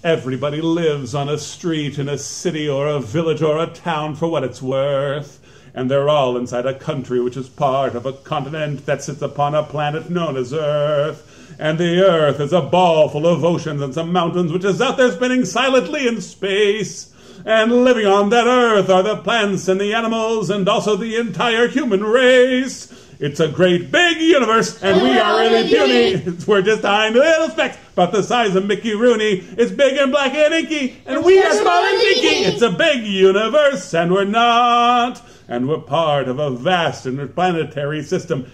Everybody lives on a street in a city or a village or a town for what it's worth. And they're all inside a country which is part of a continent that sits upon a planet known as Earth. And the Earth is a ball full of oceans and some mountains which is out there spinning silently in space. And living on that Earth are the plants and the animals and also the entire human race. It's a great big universe, and we are really puny. We're just tiny little specks about the size of Mickey Rooney. It's big and black and inky, and we are small and dinky. It's a big universe, and we're not. And we're part of a vast interplanetary system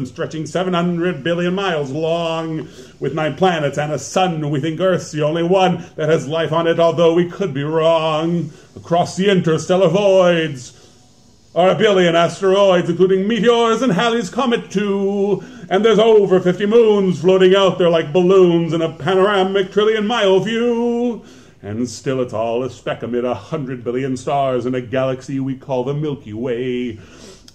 stretching 700 billion miles long, with 9 planets and a sun. We think Earth's the only one that has life on it, although we could be wrong. Across the interstellar voids are a billion asteroids, including meteors and Halley's Comet too. And there's over 50 moons floating out there like balloons in a panoramic trillion-mile view. And still it's all a speck amid 100 billion stars in a galaxy we call the Milky Way.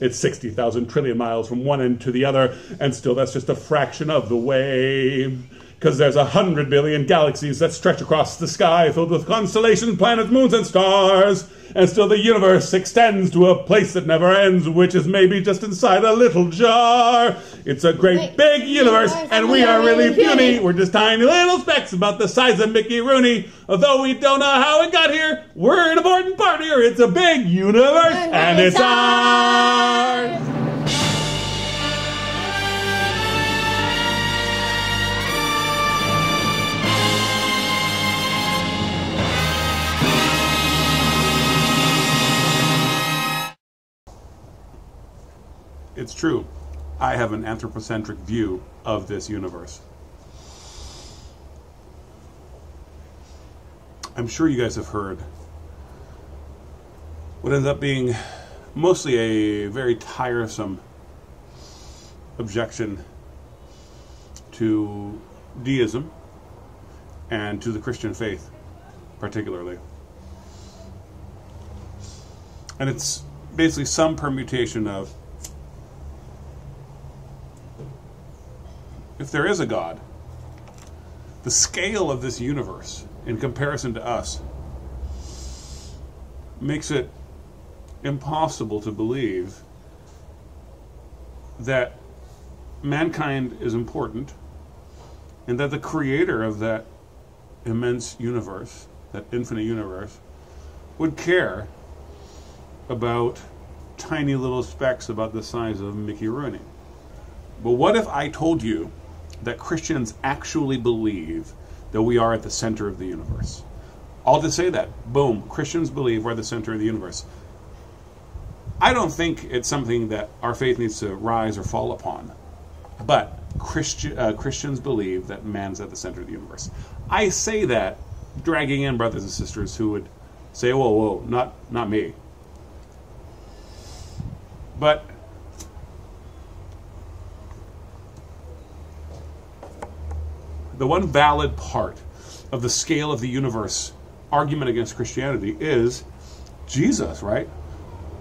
It's 60,000 trillion miles from one end to the other, and still that's just a fraction of the way. Because there's 100 billion galaxies that stretch across the sky filled with constellations, planets, moons, and stars. And still the universe extends to a place that never ends, which is maybe just inside a little jar. It's a great big universe, and we are really puny. We're just tiny little specks about the size of Mickey Rooney. Although we don't know how it got here, we're an important part here. It's a big universe, and it's ours. It's true. I have an anthropocentric view of this universe. I'm sure you guys have heard what ends up being mostly a very tiresome objection to deism and to the Christian faith, particularly. And it's basically some permutation of, if there is a God, the scale of this universe in comparison to us makes it impossible to believe that mankind is important and that the creator of that immense universe, that infinite universe, would care about tiny little specks about the size of Mickey Rooney. But what if I told you that Christians actually believe that we are at the center of the universe? I'll just say that. Boom. Christians believe we're at the center of the universe. I don't think it's something that our faith needs to rise or fall upon. But Christians believe that man's at the center of the universe. I say that dragging in brothers and sisters who would say, whoa, not me. But the one valid part of the scale of the universe argument against Christianity is Jesus, right?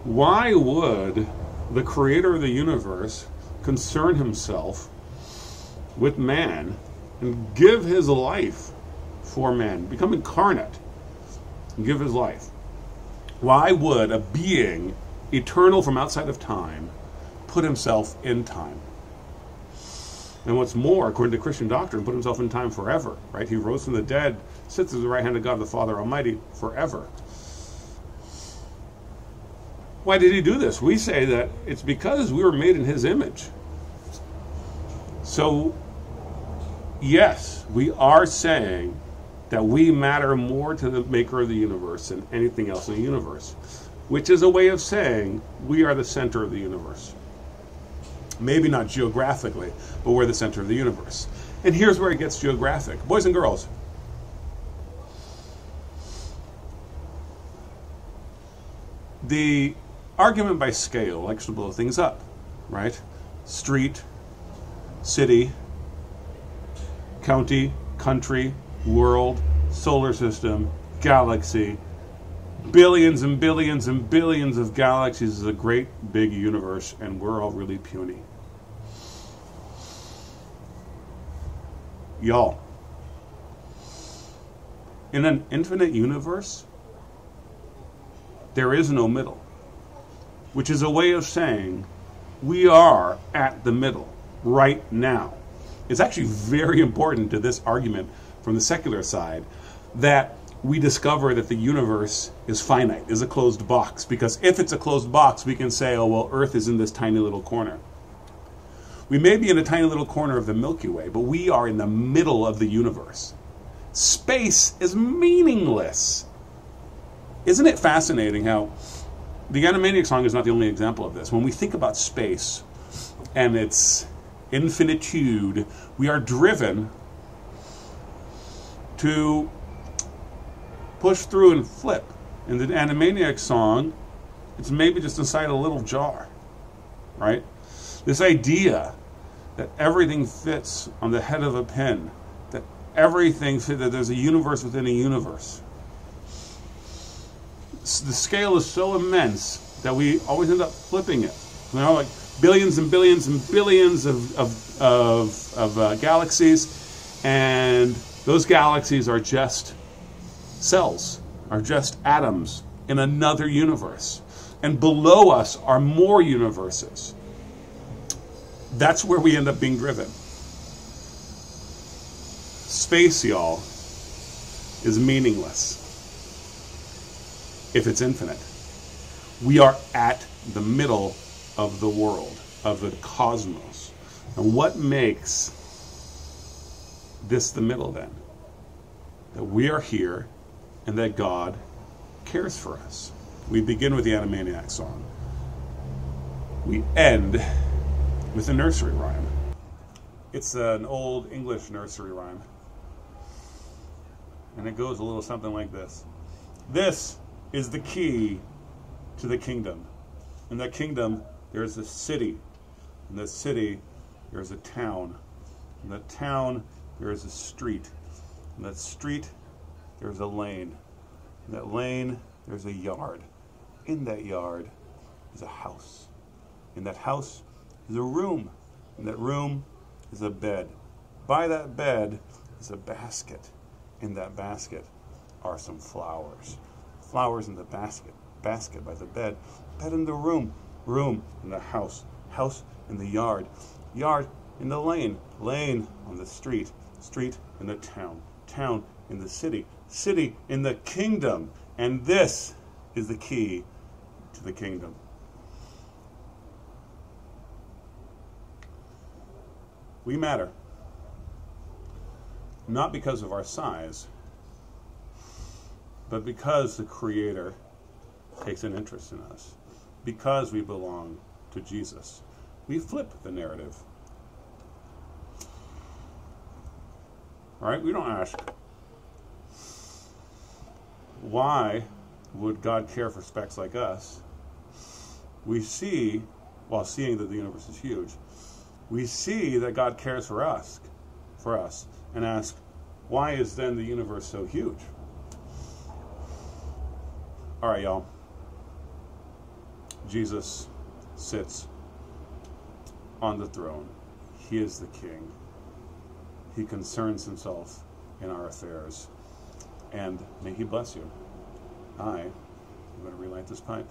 Why would the creator of the universe concern himself with man and give his life for man, become incarnate and give his life? Why would a being eternal from outside of time put himself in time? And what's more, according to Christian doctrine, put himself in time forever, right? He rose from the dead, sits at the right hand of God the Father Almighty forever. Why did he do this? We say that it's because we were made in his image. So, yes, we are saying that we matter more to the maker of the universe than anything else in the universe, which is a way of saying we are the center of the universe. Maybe not geographically, but we're the center of the universe. And here's where it gets geographic. Boys and girls, the argument by scale likes to blow things up, right? Street, city, county, country, world, solar system, galaxy, billions and billions and billions of galaxies is a great big universe, and we're all really puny. Y'all, In an infinite universe, there is no middle, which is a way of saying we are at the middle right now. It's actually very important to this argument from the secular side that we discover that the universe is finite, is a closed box. Because if it's a closed box, we can say, oh, well, Earth is in this tiny little corner. We may be in a tiny little corner of the Milky Way, but we are in the middle of the universe. Space is meaningless. Isn't it fascinating how the Animaniacs song is not the only example of this? When we think about space and its infinitude, we are driven to push through and flip. In the Animaniacs song, it's maybe just inside a little jar, right? This idea that everything fits on the head of a pin, that everything fits, that there's a universe within a universe. The scale is so immense that we always end up flipping it. You know, like billions and billions and billions of galaxies, and those galaxies are just cells, are just atoms in another universe. And below us are more universes. That's where we end up being driven. Space, y'all, is meaningless if it's infinite. We are at the middle of the world, of the cosmos. And what makes this the middle then? That we are here and that God cares for us. We begin with the Animaniacs song. We end with a nursery rhyme. It's an old English nursery rhyme. And it goes a little something like this. This is the key to the kingdom. In that kingdom, there's a city. In that city, there's a town. In that town, there is a street. In that street, there's a lane. In that lane, there's a yard. In that yard is a house. In that house is a room. In that room is a bed. By that bed is a basket. In that basket are some flowers. Flowers in the basket. Basket by the bed. Bed in the room. Room in the house. House in the yard. Yard in the lane. Lane on the street. Street in the town. Town in the city. City in the kingdom. And this is the key to the kingdom. We matter. Not because of our size, but because the Creator takes an interest in us. Because we belong to Jesus. We flip the narrative. All right? We don't ask, why would God care for specks like us? We see, while seeing that the universe is huge, we see that God cares for us, and ask, why is then the universe so huge? All right, y'all. Jesus sits on the throne. He is the king. He concerns himself in our affairs. And may he bless you. I am going to relight this pipe.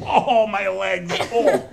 Oh, my legs. Oh.